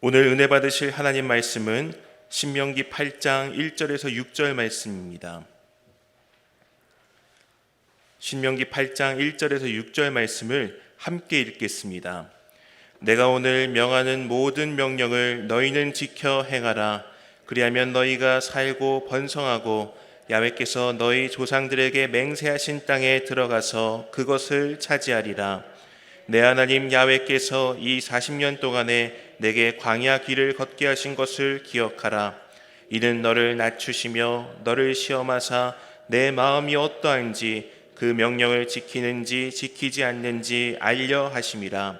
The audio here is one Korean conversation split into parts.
오늘 은혜 받으실 하나님 말씀은 신명기 8장 1절에서 6절 말씀입니다. 신명기 8장 1절에서 6절 말씀을 함께 읽겠습니다. 내가 오늘 명하는 모든 명령을 너희는 지켜 행하라. 그리하면 너희가 살고 번성하고 야훼께서 너희 조상들에게 맹세하신 땅에 들어가서 그것을 차지하리라. 내 하나님 야훼께서 이 40년 동안에 내게 광야 길을 걷게 하신 것을 기억하라. 이는 너를 낮추시며 너를 시험하사 내 마음이 어떠한지 그 명령을 지키는지 지키지 않는지 알려 하심이라.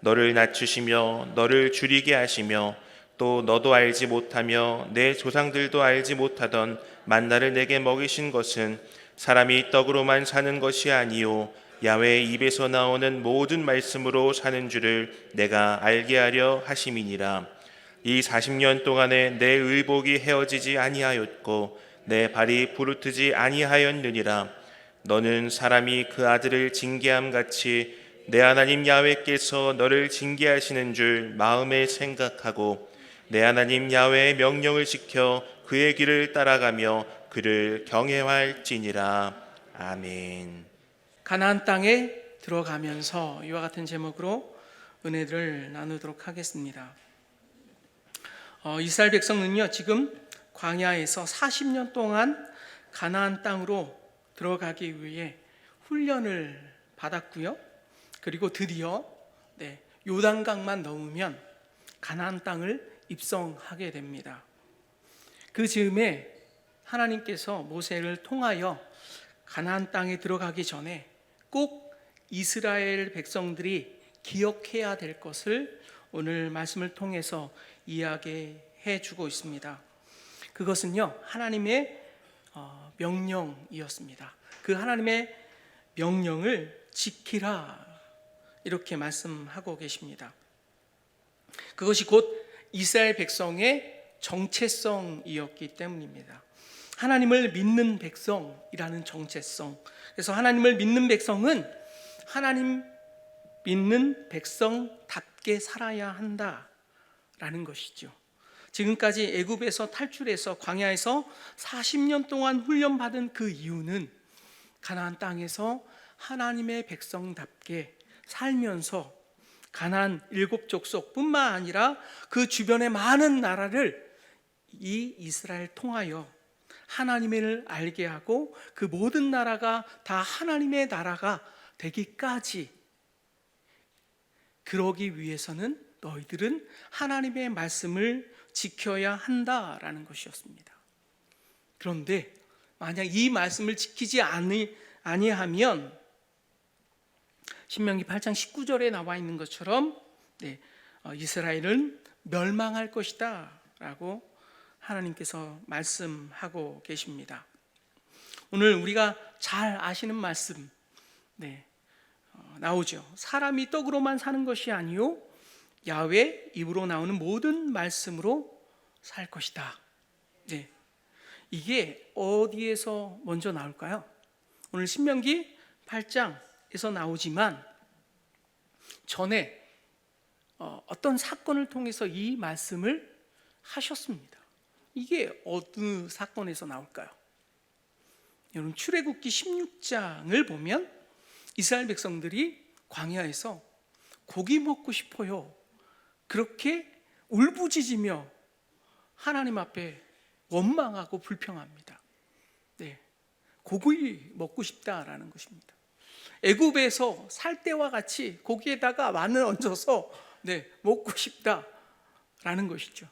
너를 낮추시며 너를 줄이게 하시며 또 너도 알지 못하며 내 조상들도 알지 못하던 만나를 내게 먹이신 것은 사람이 떡으로만 사는 것이 아니요 야훼의 입에서 나오는 모든 말씀으로 사는 줄을 내가 알게 하려 하심이니라. 이 40년 동안에 내 의복이 헤어지지 아니하였고 내 발이 부르트지 아니하였느니라. 너는 사람이 그 아들을 징계함 같이 내 하나님 야훼께서 너를 징계하시는 줄 마음에 생각하고 내 하나님 야훼의 명령을 지켜 그의 길을 따라가며 그를 경외할지니라. 아멘. 가나안 땅에 들어가면서 이와 같은 제목으로 은혜를 나누도록 하겠습니다. 이스라엘 백성은요, 지금 광야에서 40년 동안 가나안 땅으로 들어가기 위해 훈련을 받았고요. 그리고 드디어 요단강만 넘으면 가나안 땅을 입성하게 됩니다. 그 즈음에 하나님께서 모세를 통하여 가나안 땅에 들어가기 전에 꼭 이스라엘 백성들이 기억해야 될 것을 오늘 말씀을 통해서 이야기해 주고 있습니다. 그것은요, 하나님의 명령이었습니다. 그 하나님의 명령을 지키라, 이렇게 말씀하고 계십니다. 그것이 곧 이스라엘 백성의 정체성이었기 때문입니다. 하나님을 믿는 백성이라는 정체성. 그래서 하나님을 믿는 백성은 하나님 믿는 백성답게 살아야 한다라는 것이죠. 지금까지 애굽에서 탈출해서 광야에서 40년 동안 훈련받은 그 이유는 가나안 땅에서 하나님의 백성답게 살면서 가나안 7족속뿐만 아니라 그 주변의 많은 나라를 이 이스라엘 통하여 하나님을 알게 하고 그 모든 나라가 다 하나님의 나라가 되기까지, 그러기 위해서는 너희들은 하나님의 말씀을 지켜야 한다라는 것이었습니다. 그런데 만약 이 말씀을 지키지 아니하면 신명기 8장 19절에 나와 있는 것처럼 이스라엘은 멸망할 것이다 라고 하나님께서 말씀하고 계십니다. 오늘 우리가 잘 아시는 말씀 나오죠. 사람이 떡으로만 사는 것이 아니요 야훼 입으로 나오는 모든 말씀으로 살 것이다. 이게 어디에서 먼저 나올까요? 오늘 신명기 8장에서 나오지만 전에 어떤 사건을 통해서 이 말씀을 하셨습니다. 이게 어느 사건에서 나올까요? 여러분, 출애굽기 16장을 보면 이스라엘 백성들이 광야에서 고기 먹고 싶어요, 그렇게 울부짖으며 하나님 앞에 원망하고 불평합니다. 고기 먹고 싶다라는 것입니다. 애굽에서 살 때와 같이 고기에다가 마늘 얹어서 먹고 싶다라는 것이죠.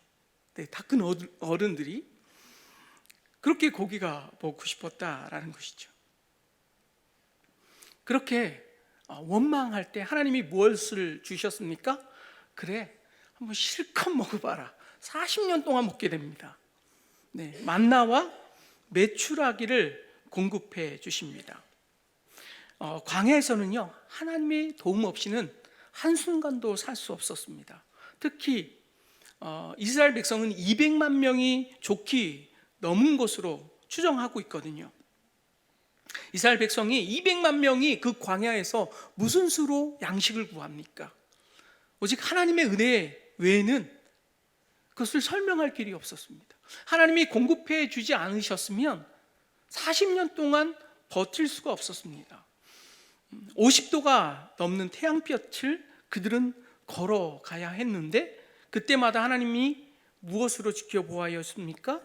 다 큰 어른들이 그렇게 고기가 먹고 싶었다라는 것이죠. 그렇게 원망할 때 하나님이 무엇을 주셨습니까? 그래, 한번 실컷 먹어봐라. 40년 동안 먹게 됩니다. 만나와 메추라기를 공급해 주십니다. 광야에서는요, 하나님의 도움 없이는 한순간도 살 수 없었습니다. 특히 이스라엘 백성은 200만 명이 좋게 넘은 것으로 추정하고 있거든요. 이스라엘 백성이 200만 명이 그 광야에서 무슨 수로 양식을 구합니까? 오직 하나님의 은혜 외에는 그것을 설명할 길이 없었습니다. 하나님이 공급해 주지 않으셨으면 40년 동안 버틸 수가 없었습니다. 50도가 넘는 태양볕을 그들은 걸어가야 했는데 그때마다 하나님이 무엇으로 지켜보았습니까?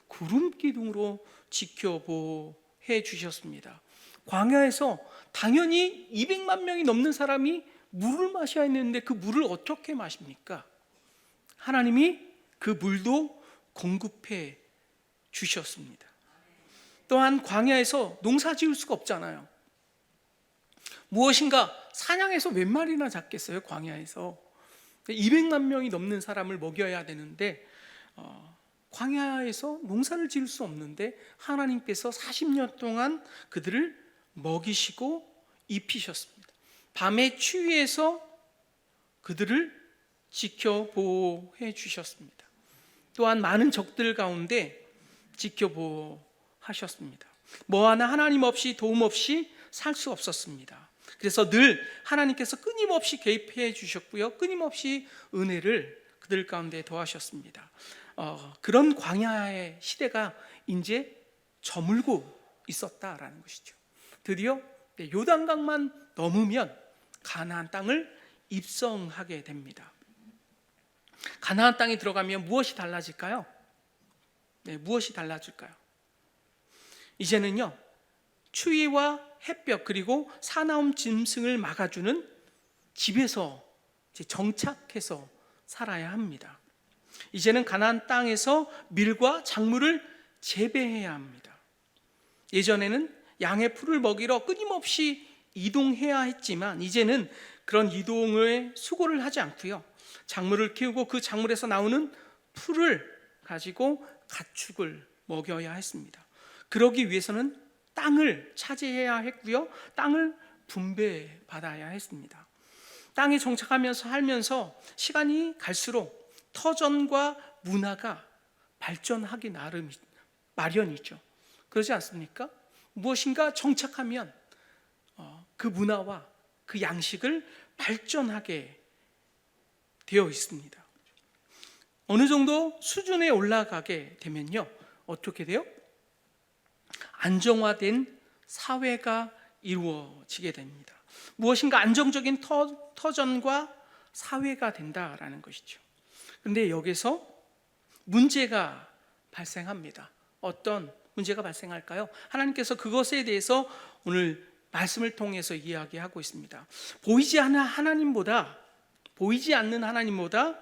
구름 기둥으로 지켜보해 주셨습니다. 광야에서 당연히 200만 명이 넘는 사람이 물을 마셔야 했는데 그 물을 어떻게 마십니까? 하나님이 그 물도 공급해 주셨습니다. 또한 광야에서 농사 지을 수가 없잖아요. 무엇인가 사냥해서 몇 마리나 잡겠어요? 광야에서 200만 명이 넘는 사람을 먹여야 되는데 광야에서 농사를 지을 수 없는데 하나님께서 40년 동안 그들을 먹이시고 입히셨습니다. 밤의 추위에서 그들을 지켜보호해 주셨습니다. 또한 많은 적들 가운데 지켜보하셨습니다. 뭐 하나 하나님 없이 도움 없이 살 수 없었습니다. 그래서 늘 하나님께서 끊임없이 개입해 주셨고요, 끊임없이 은혜를 그들 가운데 더하셨습니다. 그런 광야의 시대가 이제 저물고 있었다라는 것이죠. 드디어 요단강만 넘으면 가나안 땅을 입성하게 됩니다. 가나안 땅에 들어가면 무엇이 달라질까요? 무엇이 달라질까요? 이제는요, 추위와 햇볕 그리고 사나움 짐승을 막아주는 집에서 정착해서 살아야 합니다. 이제는 가나안 땅에서 밀과 작물을 재배해야 합니다. 예전에는 양의 풀을 먹이러 끊임없이 이동해야 했지만 이제는 그런 이동에 수고를 하지 않고요, 작물을 키우고 그 작물에서 나오는 풀을 가지고 가축을 먹여야 했습니다. 그러기 위해서는 땅을 차지해야 했고요, 땅을 분배받아야 했습니다. 땅에 정착하면서 살면서 시간이 갈수록 터전과 문화가 발전하기 마련이죠. 그러지 않습니까? 무엇인가 정착하면 그 문화와 그 양식을 발전하게 되어 있습니다. 어느 정도 수준에 올라가게 되면요, 어떻게 돼요? 안정화된 사회가 이루어지게 됩니다. 무엇인가 안정적인 터전과 사회가 된다라는 것이죠. 그런데 여기서 문제가 발생합니다. 어떤 문제가 발생할까요? 하나님께서 그것에 대해서 오늘 말씀을 통해서 이야기하고 있습니다. 보이지 않는 하나님보다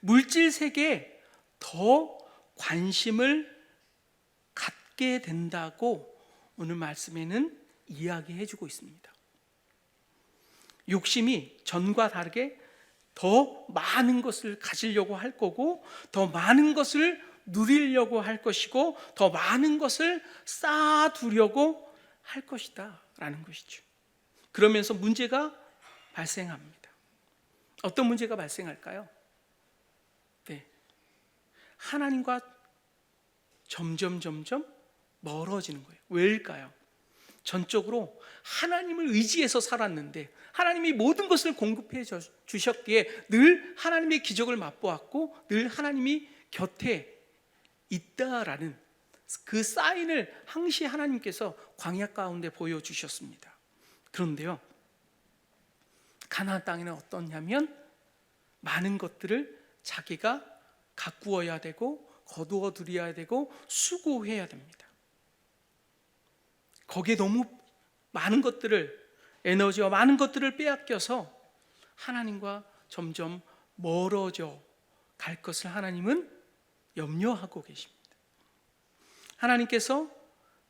물질 세계에 더 관심을 갖게 된다고 오늘 말씀에는 이야기해 주고 있습니다. 욕심이 전과 다르게 더 많은 것을 가지려고 할 거고, 더 많은 것을 누리려고 할 것이고, 더 많은 것을 쌓아두려고 할 것이다 라는 것이죠. 그러면서 문제가 발생합니다. 어떤 문제가 발생할까요? 하나님과 점점 멀어지는 거예요. 왜일까요? 전적으로 하나님을 의지해서 살았는데 하나님이 모든 것을 공급해 주셨기에 늘 하나님의 기적을 맛보았고 늘 하나님이 곁에 있다라는 그 사인을 항시 하나님께서 광야 가운데 보여주셨습니다. 그런데요, 가나안 땅에는 어떠냐면 많은 것들을 자기가 가꾸어야 되고 거두어 들여야 되고 수고해야 됩니다. 거기에 너무 많은 것들을, 에너지와 많은 것들을 빼앗겨서 하나님과 점점 멀어져 갈 것을 하나님은 염려하고 계십니다. 하나님께서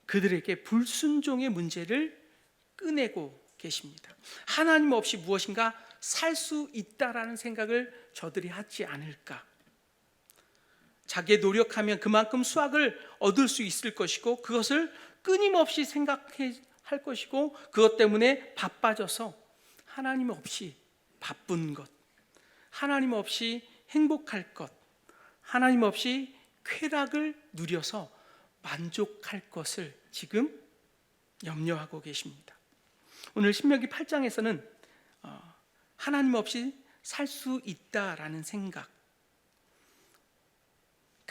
그들에게 불순종의 문제를 꺼내고 계십니다. 하나님 없이 무엇인가 살 수 있다라는 생각을 저들이 하지 않을까? 자기의 노력하면 그만큼 수확을 얻을 수 있을 것이고 그것을 끊임없이 생각할 것이고 그것 때문에 바빠져서 하나님 없이 바쁜 것, 하나님 없이 행복할 것, 하나님 없이 쾌락을 누려서 만족할 것을 지금 염려하고 계십니다. 오늘 신명기 8장에서는 하나님 없이 살 수 있다라는 생각,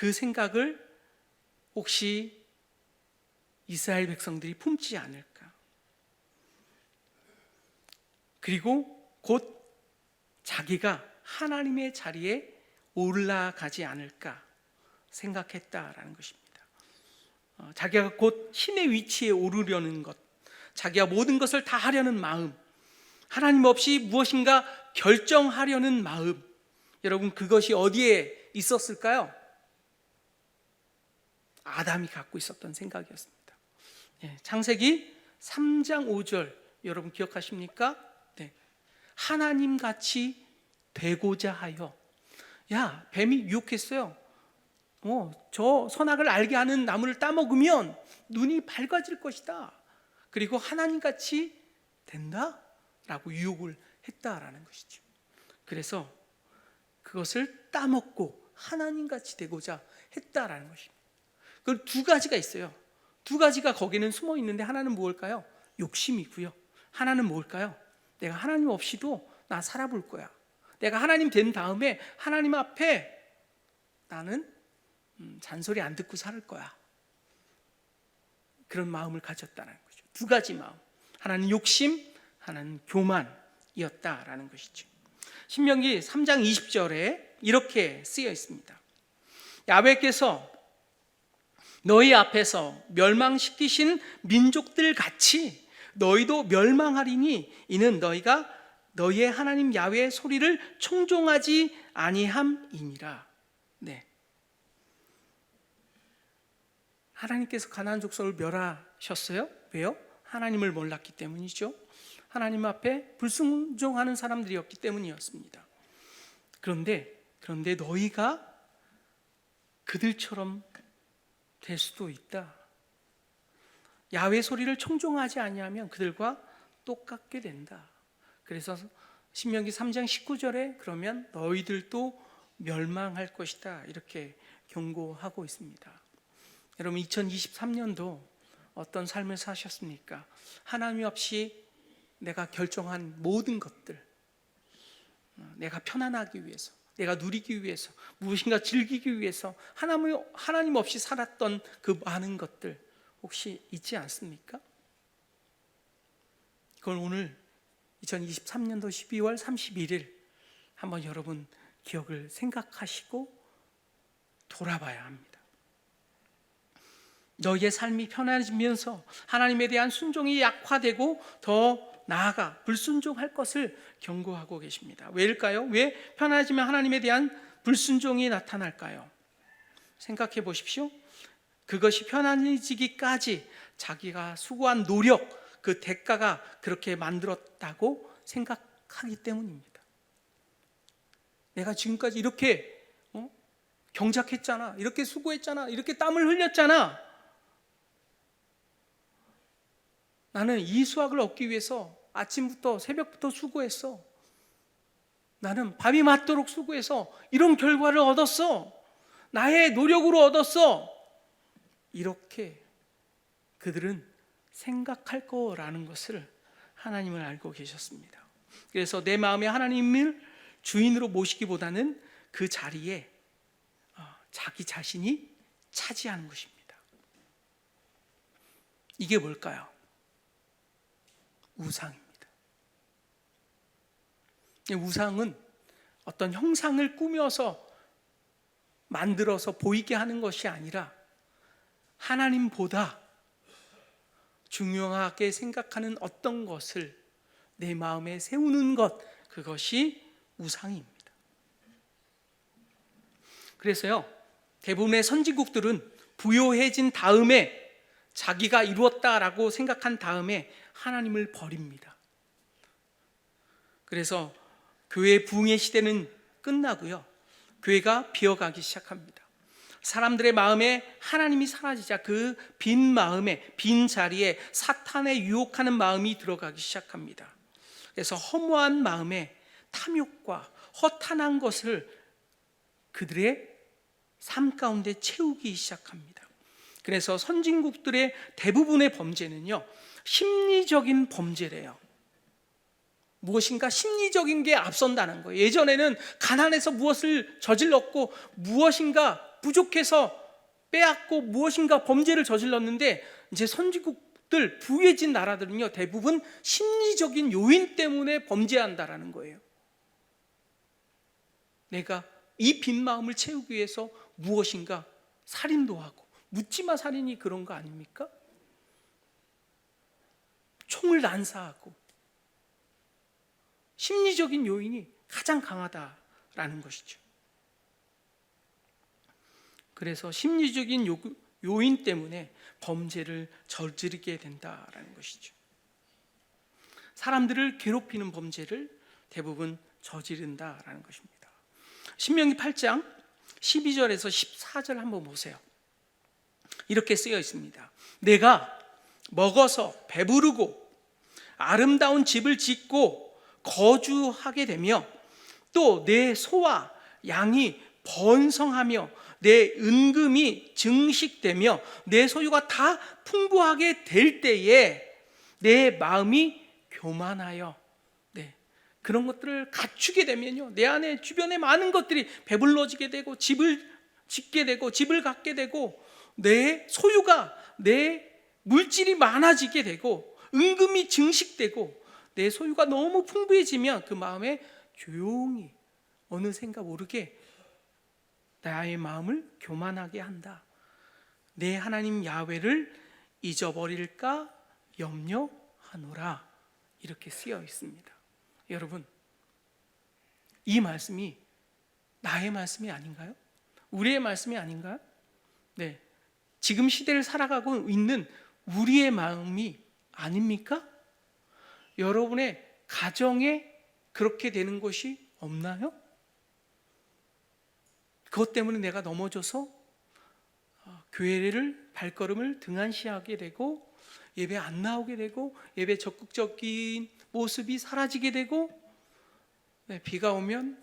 그 생각을 혹시 이스라엘 백성들이 품지 않을까? 그리고 곧 자기가 하나님의 자리에 올라가지 않을까 생각했다라는 것입니다. 자기가 곧 신의 위치에 오르려는 것, 자기가 모든 것을 다 하려는 마음, 하나님 없이 무엇인가 결정하려는 마음, 여러분 그것이 어디에 있었을까요? 아담이 갖고 있었던 생각이었습니다. 창세기 3장 5절 여러분 기억하십니까? 네. 하나님같이 되고자 하여. 야, 뱀이 유혹했어요. 저 선악을 알게 하는 나무를 따먹으면 눈이 밝아질 것이다. 그리고 하나님같이 된다? 라고 유혹을 했다라는 것이죠. 그래서 그것을 따먹고 하나님같이 되고자 했다라는 것입니다. 그 두 가지가 있어요. 두 가지가 거기는 숨어 있는데 하나는 무엇일까요? 욕심이고요. 하나는 무엇일까요? 내가 하나님 없이도 나 살아볼 거야. 내가 하나님 된 다음에 하나님 앞에 나는 잔소리 안 듣고 살 거야. 그런 마음을 가졌다는 거죠. 두 가지 마음. 하나는 욕심, 하나는 교만이었다라는 것이죠. 신명기 3장 20절에 이렇게 쓰여 있습니다. 야훼께서 너희 앞에서 멸망시키신 민족들 같이 너희도 멸망하리니 이는 너희가 너희의 하나님 야훼의 소리를 청종하지 아니함이니라. 네. 하나님께서 가나안 족속을 멸하셨어요. 왜요? 하나님을 몰랐기 때문이죠. 하나님 앞에 불순종하는 사람들이었기 때문이었습니다. 그런데 너희가 그들처럼 될 수도 있다. 야훼 소리를 청종하지 아니하면 그들과 똑같게 된다. 그래서 신명기 3장 19절에 그러면 너희들도 멸망할 것이다 이렇게 경고하고 있습니다. 여러분 2023년도 어떤 삶을 사셨습니까? 하나님 없이 내가 결정한 모든 것들, 내가 편안하기 위해서, 내가 누리기 위해서, 무엇인가 즐기기 위해서 하나님 없이 살았던 그 많은 것들 혹시 있지 않습니까? 그걸 오늘 2023년도 12월 31일 한번 여러분 기억을 생각하시고 돌아봐야 합니다. 너희의 삶이 편해지면서 하나님에 대한 순종이 약화되고 더 나아가 불순종할 것을 경고하고 계십니다. 왜일까요? 왜 편해지면 하나님에 대한 불순종이 나타날까요? 생각해 보십시오. 그것이 편안해지기까지 자기가 수고한 노력, 그 대가가 그렇게 만들었다고 생각하기 때문입니다. 내가 지금까지 이렇게 경작했잖아, 이렇게 수고했잖아, 이렇게 땀을 흘렸잖아. 나는 이 수확을 얻기 위해서 아침부터 새벽부터 수고했어. 나는 밤이 맞도록 수고해서 이런 결과를 얻었어. 나의 노력으로 얻었어. 이렇게 그들은 생각할 거라는 것을 하나님을 알고 계셨습니다. 그래서 내 마음에 하나님을 주인으로 모시기보다는 그 자리에 자기 자신이 차지하는 것입니다. 이게 뭘까요? 우상입니다. 우상은 어떤 형상을 꾸며서 만들어서 보이게 하는 것이 아니라 하나님보다 중요하게 생각하는 어떤 것을 내 마음에 세우는 것, 그것이 우상입니다. 그래서요, 대부분의 선진국들은 부요해진 다음에 자기가 이루었다라고 생각한 다음에 하나님을 버립니다. 그래서 교회의 부흥의 시대는 끝나고요, 교회가 비어가기 시작합니다. 사람들의 마음에 하나님이 사라지자 그 빈 마음에, 빈 자리에 사탄의 유혹하는 마음이 들어가기 시작합니다. 그래서 허무한 마음에 탐욕과 허탄한 것을 그들의 삶 가운데 채우기 시작합니다. 그래서 선진국들의 대부분의 범죄는요, 심리적인 범죄래요. 무엇인가 심리적인 게 앞선다는 거예요. 예전에는 가난해서 무엇을 저질렀고 무엇인가 부족해서 빼앗고 무엇인가 범죄를 저질렀는데 이제 선진국들 부유해진 나라들은요 대부분 심리적인 요인 때문에 범죄한다라는 거예요. 내가 이 빈 마음을 채우기 위해서 무엇인가 살인도 하고, 묻지마 살인이 그런 거 아닙니까? 총을 난사하고, 심리적인 요인이 가장 강하다라는 것이죠. 그래서 심리적인 요인 때문에 범죄를 저지르게 된다라는 것이죠. 사람들을 괴롭히는 범죄를 대부분 저지른다라는 것입니다. 신명기 8장 12절에서 14절 한번 보세요. 이렇게 쓰여 있습니다. 내가 먹어서 배부르고 아름다운 집을 짓고 거주하게 되며 또 내 소와 양이 번성하며 내 은금이 증식되며 내 소유가 다 풍부하게 될 때에 내 마음이 교만하여, 그런 것들을 갖추게 되면요 내 안에 주변에 많은 것들이 배불러지게 되고 집을 짓게 되고 집을 갖게 되고 내 소유가, 내 물질이 많아지게 되고 은금이 증식되고 내 소유가 너무 풍부해지면 그 마음에 조용히 어느샌가 모르게 나의 마음을 교만하게 한다. 내 하나님 야훼를 잊어버릴까 염려하노라. 이렇게 쓰여 있습니다. 여러분, 이 말씀이 나의 말씀이 아닌가요? 우리의 말씀이 아닌가요? 네, 지금 시대를 살아가고 있는 우리의 마음이 아닙니까? 여러분의 가정에 그렇게 되는 것이 없나요? 그것 때문에 내가 넘어져서 교회를 발걸음을 등한시하게 되고 예배 안 나오게 되고 예배 적극적인 모습이 사라지게 되고, 비가 오면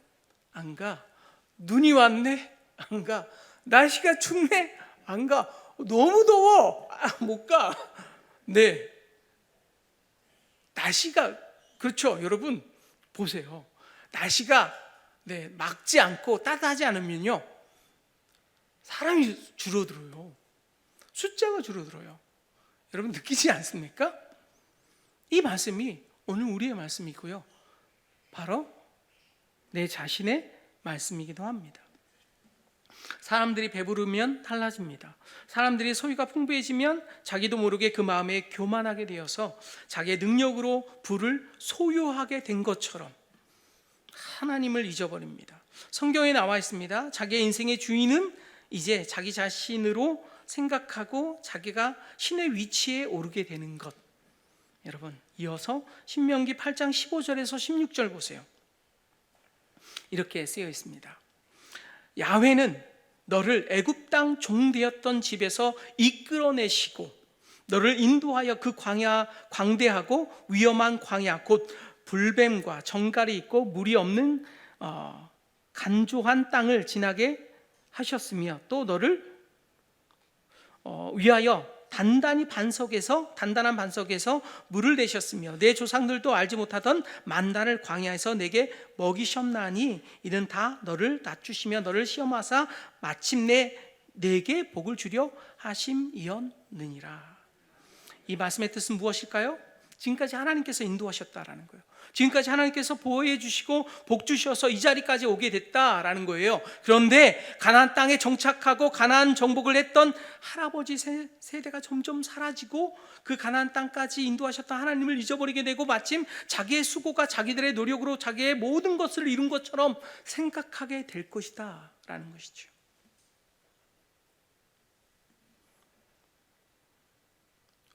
안 가, 눈이 왔네 안 가, 날씨가 춥네 안 가, 너무 더워 못 가. 네, 날씨가 그렇죠. 여러분 보세요. 날씨가 막지 않고 따뜻하지 않으면요 사람이 줄어들어요. 숫자가 줄어들어요. 여러분 느끼지 않습니까? 이 말씀이 오늘 우리의 말씀이고요, 바로 내 자신의 말씀이기도 합니다. 사람들이 배부르면 달라집니다. 사람들이 소유가 풍부해지면 자기도 모르게 그 마음에 교만하게 되어서 자기의 능력으로 부를 소유하게 된 것처럼 하나님을 잊어버립니다. 성경에 나와 있습니다. 자기의 인생의 주인은 이제 자기 자신으로 생각하고 자기가 신의 위치에 오르게 되는 것. 여러분, 이어서 신명기 8장 15절에서 16절 보세요. 이렇게 쓰여 있습니다. 야훼는 너를 애굽 땅 종되었던 집에서 이끌어내시고 너를 인도하여 그 광대하고 위험한 광야 곧 불뱀과 정갈이 있고 물이 없는 간조한 땅을 지나게 하셨으며 또 너를 위하여 단단한 반석에서 물을 내셨으며 내 조상들도 알지 못하던 만나를 광야에서 내게 먹이셨나니 이는 다 너를 낮추시며 너를 시험하사 마침내 내게 복을 주려 하심이었느니라. 이 말씀의 뜻은 무엇일까요? 지금까지 하나님께서 인도하셨다라는 거예요. 지금까지 하나님께서 보호해 주시고 복 주셔서 이 자리까지 오게 됐다라는 거예요. 그런데 가나안 땅에 정착하고 가나안 정복을 했던 할아버지 세대가 점점 사라지고 그 가나안 땅까지 인도하셨던 하나님을 잊어버리게 되고 마침 자기의 수고가 자기들의 노력으로 자기의 모든 것을 이룬 것처럼 생각하게 될 것이다 라는 것이죠.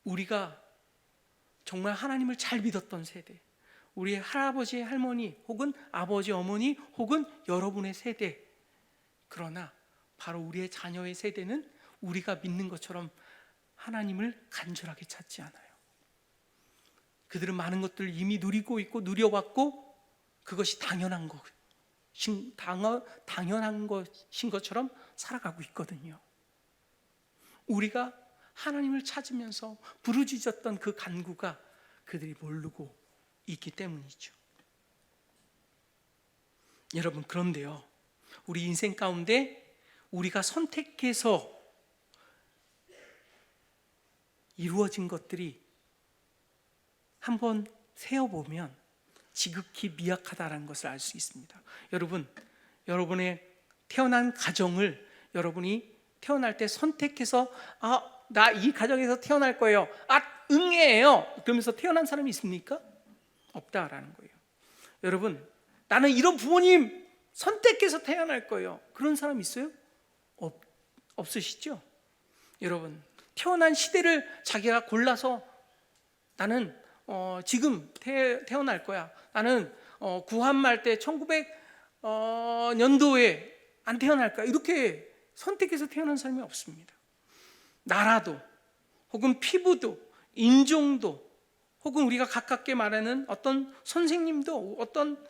우리가 정말 하나님을 잘 믿었던 세대, 우리의 할아버지, 할머니 혹은 아버지, 어머니 혹은 여러분의 세대, 그러나 바로 우리의 자녀의 세대는 우리가 믿는 것처럼 하나님을 간절하게 찾지 않아요. 그들은 많은 것들을 이미 누리고 있고 누려왔고 그것이 당연한 것인 것처럼 살아가고 있거든요. 우리가 하나님을 찾으면서 부르짖었던 그 간구가 그들이 모르고 있기 때문이죠. 여러분, 그런데요, 우리 인생 가운데 우리가 선택해서 이루어진 것들이 한번 세어보면 지극히 미약하다는 것을 알 수 있습니다. 여러분, 여러분의 태어난 가정을 여러분이 태어날 때 선택해서 나 이 가정에서 태어날 거예요. 응애예요. 그러면서 태어난 사람이 있습니까? 없다라는 거예요. 여러분, 나는 이런 부모님 선택해서 태어날 거예요. 그런 사람 있어요? 없으시죠? 여러분, 태어난 시대를 자기가 골라서 나는 지금 태어날 거야. 나는 구한말 때 1900년도에 안 태어날 거야. 이렇게 선택해서 태어난 사람이 없습니다. 나라도 혹은 피부도 인종도 혹은 우리가 가깝게 말하는 어떤 선생님도 어떤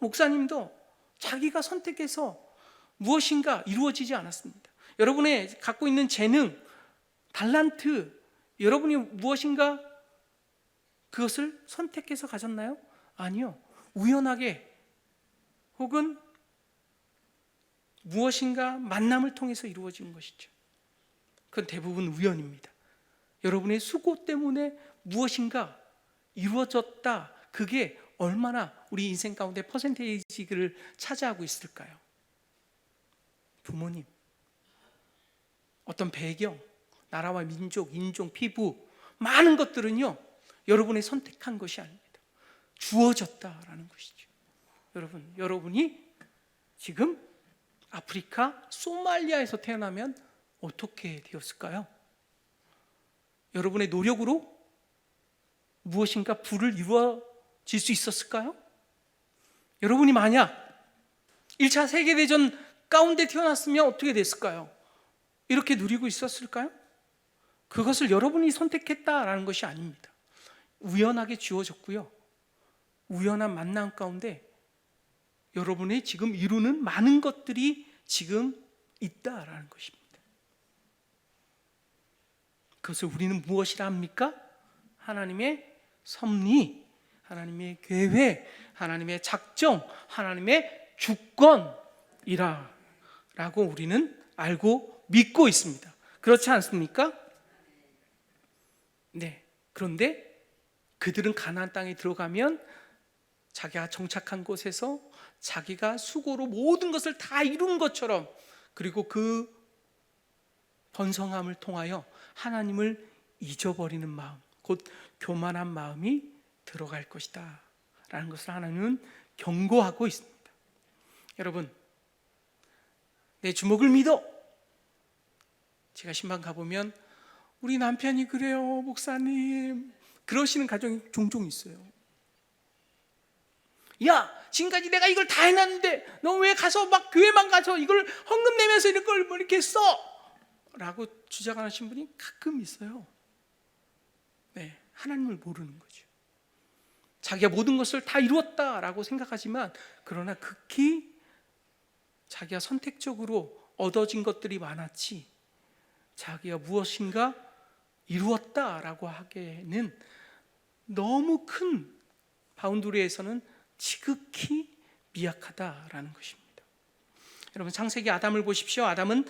목사님도 자기가 선택해서 무엇인가 이루어지지 않았습니다. 여러분의 갖고 있는 재능, 달란트, 여러분이 무엇인가 그것을 선택해서 가졌나요? 아니요. 우연하게 혹은 무엇인가 만남을 통해서 이루어진 것이죠. 그건 대부분 우연입니다. 여러분의 수고 때문에 무엇인가 이루어졌다. 그게 얼마나 우리 인생 가운데 퍼센테이지를 차지하고 있을까요? 부모님, 어떤 배경, 나라와 민족, 인종, 피부, 많은 것들은요 여러분이 선택한 것이 아닙니다. 주어졌다라는 것이죠. 여러분이 지금 아프리카 소말리아에서 태어나면 어떻게 되었을까요? 여러분의 노력으로 무엇인가 부를 이루어질 수 있었을까요? 여러분이 만약 1차 세계대전 가운데 태어났으면 어떻게 됐을까요? 이렇게 누리고 있었을까요? 그것을 여러분이 선택했다라는 것이 아닙니다. 우연하게 주어졌고요. 우연한 만남 가운데 여러분이 지금 이루는 많은 것들이 지금 있다라는 것입니다. 그것을 우리는 무엇이라 합니까? 하나님의 섭리, 하나님의 계획, 하나님의 작정, 하나님의 주권이라 라고 우리는 알고 믿고 있습니다. 그렇지 않습니까? 네. 그런데 그들은 가나안 땅에 들어가면 자기가 정착한 곳에서 자기가 수고로 모든 것을 다 이룬 것처럼, 그리고 그 번성함을 통하여 하나님을 잊어버리는 마음, 곧 교만한 마음이 들어갈 것이다 라는 것을 하나님은 경고하고 있습니다. 여러분, 내 주먹을 믿어. 제가 신방 가보면 우리 남편이 그래요 목사님, 그러시는 가정이 종종 있어요. 야, 지금까지 내가 이걸 다 해놨는데 너 왜 가서 막 교회만 가서 이걸 헌금 내면서 이런 걸 뭐 이렇게 써? 라고 주장하시는 분이 가끔 있어요. 네, 하나님을 모르는 거죠. 자기가 모든 것을 다 이루었다라고 생각하지만, 그러나 극히 자기가 선택적으로 얻어진 것들이 많았지 자기가 무엇인가 이루었다라고 하기에는 너무 큰 바운더리에서는 지극히 미약하다라는 것입니다. 여러분, 창세기 아담을 보십시오. 아담은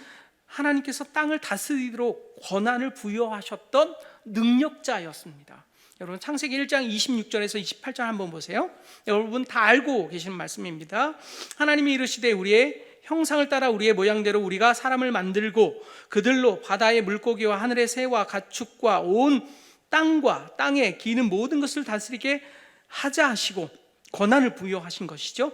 하나님께서 땅을 다스리도록 권한을 부여하셨던 능력자였습니다. 여러분, 창세기 1장 26절에서 28절 한번 보세요. 여러분 다 알고 계시는 말씀입니다. 하나님이 이르시되 우리의 형상을 따라 우리의 모양대로 우리가 사람을 만들고 그들로 바다의 물고기와 하늘의 새와 가축과 온 땅과 땅에 기는 모든 것을 다스리게 하자 하시고 권한을 부여하신 것이죠.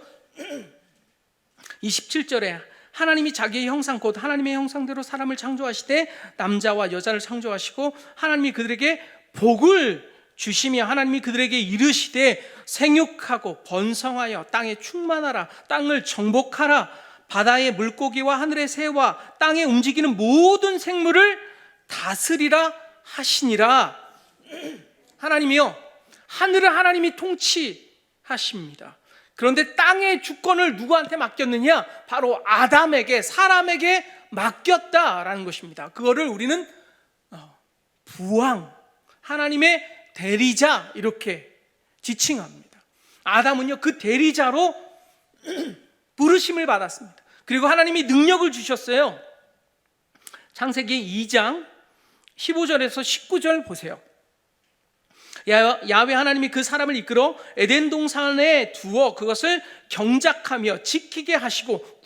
27절에 하나님이 자기의 형상 곧 하나님의 형상대로 사람을 창조하시되 남자와 여자를 창조하시고 하나님이 그들에게 복을 주시며 하나님이 그들에게 이르시되 생육하고 번성하여 땅에 충만하라, 땅을 정복하라, 바다의 물고기와 하늘의 새와 땅에 움직이는 모든 생물을 다스리라 하시니라. 하나님이요, 하늘을 하나님이 통치하십니다. 그런데 땅의 주권을 누구한테 맡겼느냐? 바로 아담에게, 사람에게 맡겼다라는 것입니다. 그거를 우리는 부왕, 하나님의 대리자 이렇게 지칭합니다. 아담은요 그 대리자로 부르심을 받았습니다. 그리고 하나님이 능력을 주셨어요. 창세기 2장 15절에서 19절 보세요. 야훼 하나님이 그 사람을 이끌어 에덴 동산에 두어 그것을 경작하며 지키게 하시고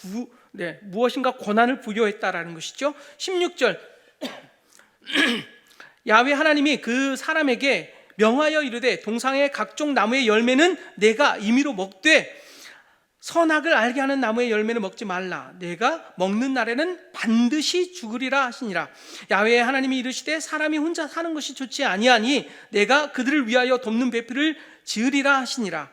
무엇인가 권한을 부여했다라는 것이죠. 16절 야훼 하나님이 그 사람에게 명하여 이르되 동산의 각종 나무의 열매는 내가 임의로 먹되 선악을 알게 하는 나무의 열매는 먹지 말라. 내가 먹는 날에는 반드시 죽으리라 하시니라. 야훼 하나님이 이르시되 사람이 혼자 사는 것이 좋지 아니하니 내가 그들을 위하여 돕는 배필을 지으리라 하시니라.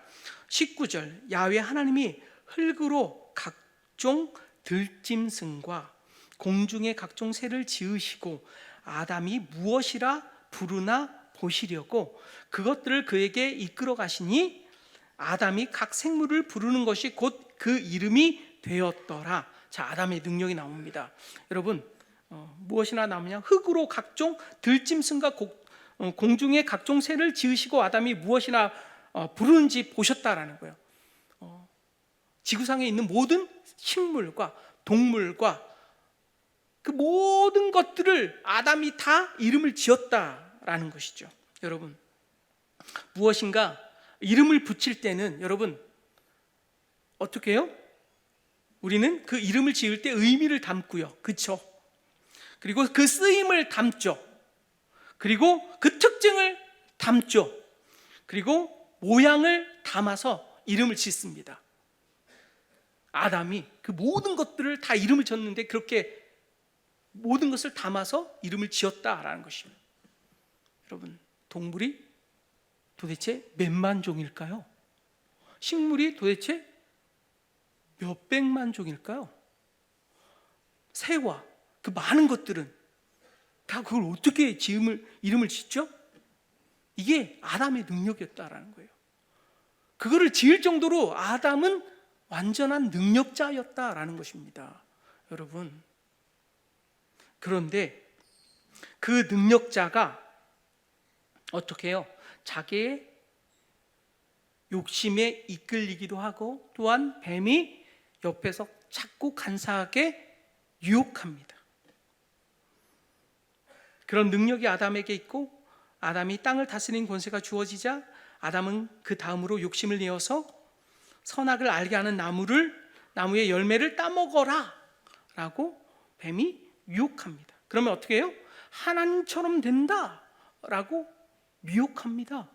19절 야훼 하나님이 흙으로 각종 들짐승과 공중의 각종 새를 지으시고 아담이 무엇이라 부르나 보시려고 그것들을 그에게 이끌어 가시니 아담이 각 생물을 부르는 것이 곧 그 이름이 되었더라. 자, 아담의 능력이 나옵니다. 여러분, 무엇이나 나오냐? 흙으로 각종 들짐승과 공중의 각종 새를 지으시고 아담이 무엇이나 부르는지 보셨다라는 거예요. 지구상에 있는 모든 식물과 동물과 그 모든 것들을 아담이 다 이름을 지었다라는 것이죠. 여러분, 무엇인가 이름을 붙일 때는 여러분 어떻게 해요? 우리는 그 이름을 지을 때 의미를 담고요. 그렇죠? 그리고 그 쓰임을 담죠. 그리고 그 특징을 담죠. 그리고 모양을 담아서 이름을 짓습니다. 아담이 그 모든 것들을 다 이름을 졌는데 그렇게 모든 것을 담아서 이름을 지었다라는 것입니다. 여러분, 동물이 도대체 몇만 종일까요? 식물이 도대체 몇백만 종일까요? 새와 그 많은 것들은 다 그걸 어떻게 이름을 짓죠? 이게 아담의 능력이었다라는 거예요. 그거를 지을 정도로 아담은 완전한 능력자였다라는 것입니다. 여러분, 그런데 그 능력자가 어떻게 해요? 자기의 욕심에 이끌리기도 하고 또한 뱀이 옆에서 자꾸 간사하게 유혹합니다. 그런 능력이 아담에게 있고 아담이 땅을 다스리는 권세가 주어지자 아담은 그 다음으로 욕심을 내어서 선악을 알게 하는 나무의 열매를 따먹어라 라고 뱀이 유혹합니다. 그러면 어떻게 해요? 하나님처럼 된다 라고 미혹합니다.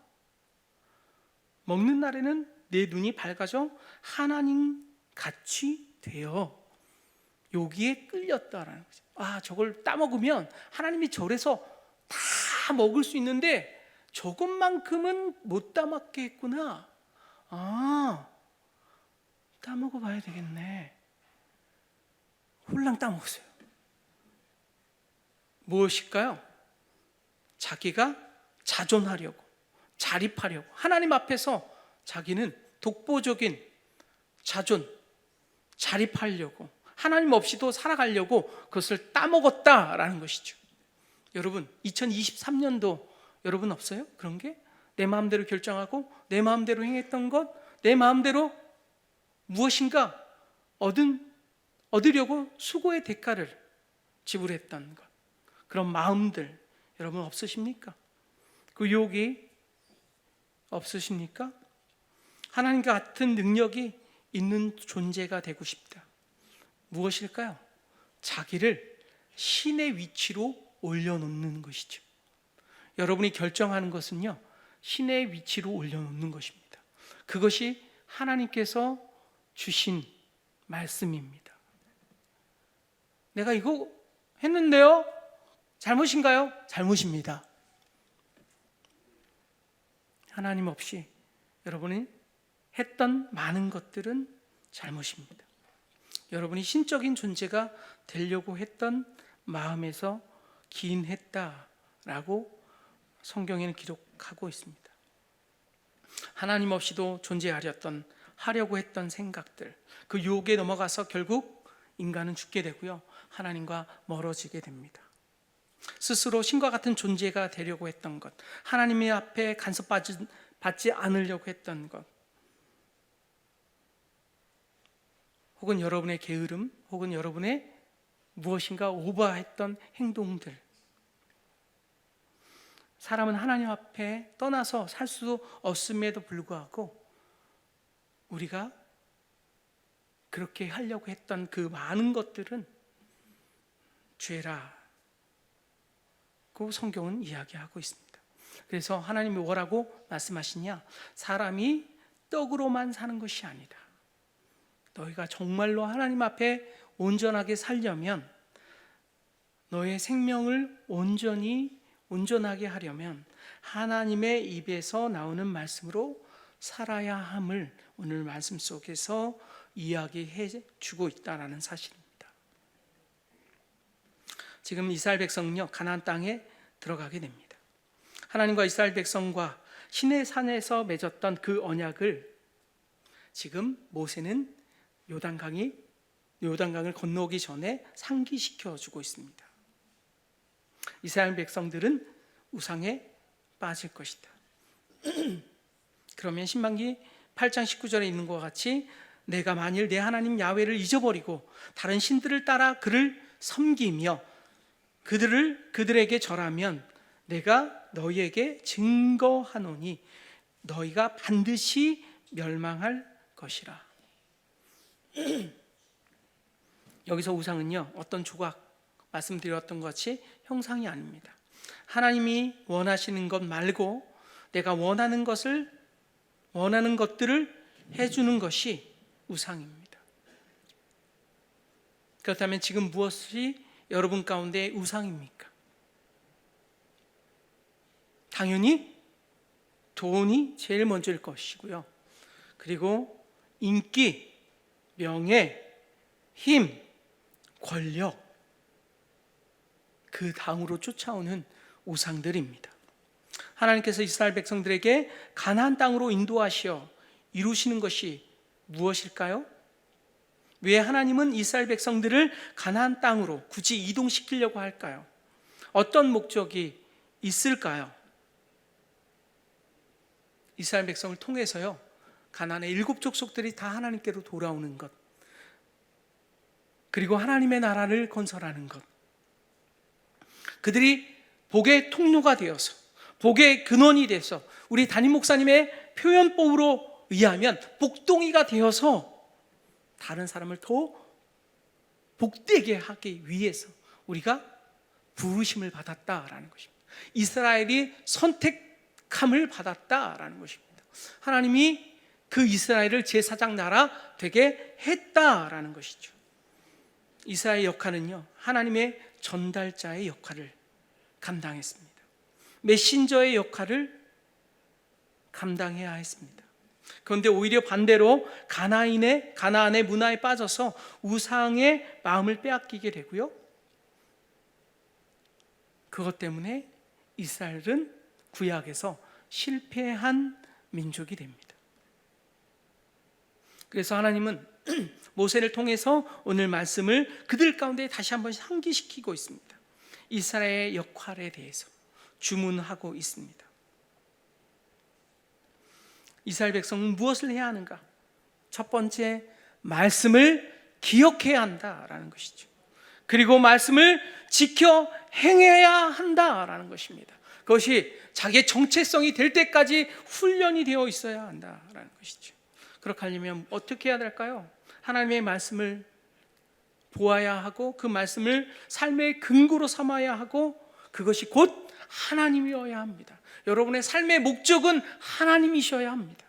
먹는 날에는 내 눈이 밝아져 하나님 같이 되어 여기에 끌렸다라는 거죠. 아, 저걸 따먹으면 하나님이 절에서 다 먹을 수 있는데 저것만큼은 못 따먹게 했구나. 아, 따먹어 봐야 되겠네. 홀랑 따먹었어요. 무엇일까요? 자기가 자존하려고, 자립하려고, 하나님 앞에서 자기는 독보적인 자립하려고, 하나님 없이도 살아가려고 그것을 따먹었다라는 것이죠. 여러분, 2023년도 여러분 없어요? 그런 게? 내 마음대로 결정하고 내 마음대로 행했던 것, 내 마음대로 무엇인가 얻으려고 수고의 대가를 지불했던 것, 그런 마음들 여러분 없으십니까? 그 유혹이 없으십니까? 하나님과 같은 능력이 있는 존재가 되고 싶다. 무엇일까요? 자기를 신의 위치로 올려놓는 것이죠. 여러분이 결정하는 것은요, 신의 위치로 올려놓는 것입니다. 그것이 하나님께서 주신 말씀입니다. 내가 이거 했는데요, 잘못인가요? 잘못입니다. 하나님 없이 여러분이 했던 많은 것들은 잘못입니다. 여러분이 신적인 존재가 되려고 했던 마음에서 기인했다라고 성경에는 기록하고 있습니다. 하나님 없이도 하려고 했던 생각들, 그 유혹에 넘어가서 결국 인간은 죽게 되고요, 하나님과 멀어지게 됩니다. 스스로 신과 같은 존재가 되려고 했던 것, 하나님의 앞에 간섭받지 않으려고 했던 것, 혹은 여러분의 게으름, 혹은 여러분의 무엇인가 오버했던 행동들, 사람은 하나님 앞에 떠나서 살 수 없음에도 불구하고 우리가 그렇게 하려고 했던 그 많은 것들은 죄라고 성경은 이야기하고 있습니다. 그래서 하나님이 뭐라고 말씀하시냐? 사람이 떡으로만 사는 것이 아니다. 너희가 정말로 하나님 앞에 온전하게 살려면, 너의 생명을 온전하게 하려면 하나님의 입에서 나오는 말씀으로 살아야 함을 오늘 말씀 속에서 이야기해 주고 있다는 사실입니다. 지금 이스라엘 백성은요, 가나안 땅에 들어가게 됩니다. 하나님과 이스라엘 백성과 시내산에서 맺었던 그 언약을 지금 모세는 요단강을 건너오기 전에 상기시켜 주고 있습니다. 이스라엘 백성들은 우상에 빠질 것이다. 그러면 신명기 8장 19절에 있는 것과 같이 내가 만일 내 하나님 야훼를 잊어버리고 다른 신들을 따라 그를 섬기며 그들에게 절하면 내가 너희에게 증거하노니 너희가 반드시 멸망할 것이라. 여기서 우상은요, 어떤 조각 말씀드렸던 것 같이 형상이 아닙니다. 하나님이 원하시는 것 말고 내가 원하는 것들을 해주는 것이 우상입니다. 그렇다면 지금 무엇이 여러분 가운데 우상입니까? 당연히 돈이 제일 먼저일 것이고요. 그리고 인기, 명예, 힘, 권력, 그 다음으로 쫓아오는 우상들입니다. 하나님께서 이스라엘 백성들에게 가나안 땅으로 인도하시어 이루시는 것이 무엇일까요? 왜 하나님은 이스라엘 백성들을 가나안 땅으로 굳이 이동시키려고 할까요? 어떤 목적이 있을까요? 이스라엘 백성을 통해서요, 가나안의 7 족속들이 다 하나님께로 돌아오는 것, 그리고 하나님의 나라를 건설하는 것, 그들이 복의 통로가 되어서, 복의 근원이 돼서, 우리 담임 목사님의 표현법으로 의하면 복동이가 되어서 다른 사람을 더 복되게 하기 위해서 우리가 부르심을 받았다라는 것입니다. 이스라엘이 선택함을 받았다라는 것입니다. 하나님이 그 이스라엘을 제사장 나라 되게 했다라는 것이죠. 이스라엘의 역할은요, 하나님의 전달자의 역할을 감당했습니다. 메신저의 역할을 감당해야 했습니다. 그런데 오히려 반대로 가나안의 문화에 빠져서 우상의 마음을 빼앗기게 되고요, 그것 때문에 이스라엘은 구약에서 실패한 민족이 됩니다. 그래서 하나님은 모세를 통해서 오늘 말씀을 그들 가운데 다시 한번 상기시키고 있습니다. 이스라엘의 역할에 대해서 주문하고 있습니다. 이스라엘 백성은 무엇을 해야 하는가? 첫 번째, 말씀을 기억해야 한다라는 것이죠. 그리고 말씀을 지켜 행해야 한다라는 것입니다. 그것이 자기의 정체성이 될 때까지 훈련이 되어 있어야 한다라는 것이죠. 그렇게 하려면 어떻게 해야 될까요? 하나님의 말씀을 보아야 하고 그 말씀을 삶의 근거로 삼아야 하고 그것이 곧 하나님이어야 합니다. 여러분의 삶의 목적은 하나님이셔야 합니다.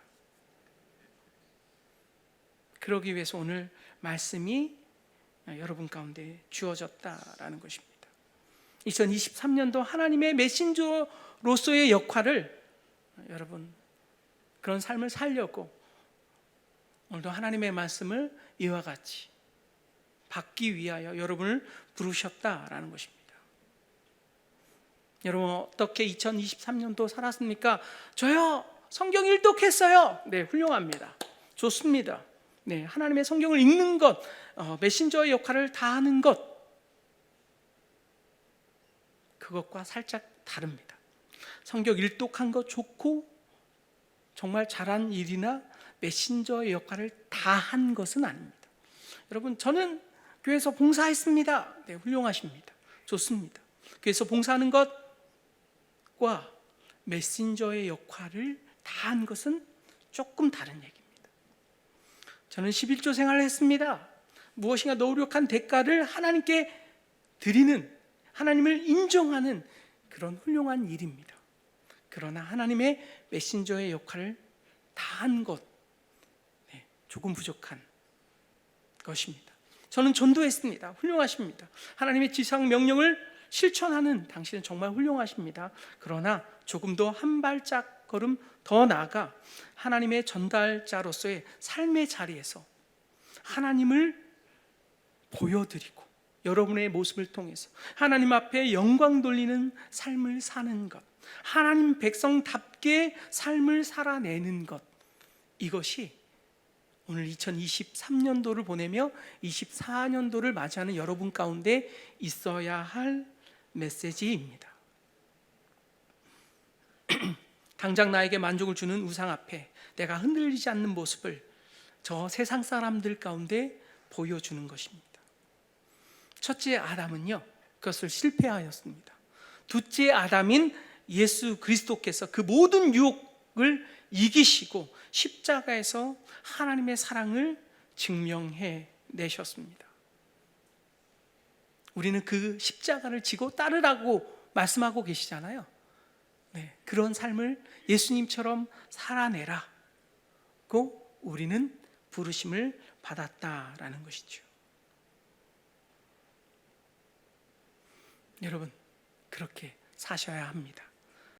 그러기 위해서 오늘 말씀이 여러분 가운데 주어졌다라는 것입니다. 2023년도 하나님의 메신저로서의 역할을 여러분 그런 삶을 살려고 오늘도 하나님의 말씀을 이와 같이 받기 위하여 여러분을 부르셨다라는 것입니다. 여러분 어떻게 2023년도 살았습니까? 저요 성경 일독했어요. 네, 훌륭합니다. 좋습니다. 네, 하나님의 성경을 읽는 것, 메신저의 역할을 다하는 것, 그것과 살짝 다릅니다. 성경 일독한 것 좋고 정말 잘한 일이나 메신저의 역할을 다한 것은 아닙니다. 여러분 저는 교회에서 봉사했습니다. 네, 훌륭하십니다. 좋습니다. 교회에서 봉사하는 것과 메신저의 역할을 다한 것은 조금 다른 얘기입니다. 저는 11조 생활을 했습니다. 무엇인가 노력한 대가를 하나님께 드리는, 하나님을 인정하는 그런 훌륭한 일입니다. 그러나 하나님의 메신저의 역할을 다한 것, 조금 부족한 것입니다. 저는 전도했습니다. 훌륭하십니다. 하나님의 지상 명령을 실천하는 당신은 정말 훌륭하십니다. 그러나 조금 더 한 발짝 걸음 더 나아가 하나님의 전달자로서의 삶의 자리에서 하나님을 보여드리고 여러분의 모습을 통해서 하나님 앞에 영광 돌리는 삶을 사는 것, 하나님 백성답게 삶을 살아내는 것, 이것이 오늘 2023년도를 보내며 24년도를 맞이하는 여러분 가운데 있어야 할 메시지입니다. 당장 나에게 만족을 주는 우상 앞에 내가 흔들리지 않는 모습을 저 세상 사람들 가운데 보여주는 것입니다. 첫째 아담은요, 그것을 실패하였습니다. 둘째 아담인 예수 그리스도께서 그 모든 유혹을 이기시고 십자가에서 하나님의 사랑을 증명해 내셨습니다. 우리는 그 십자가를 지고 따르라고 말씀하고 계시잖아요. 네, 그런 삶을 예수님처럼 살아내라고 우리는 부르심을 받았다라는 것이죠. 여러분, 그렇게 사셔야 합니다.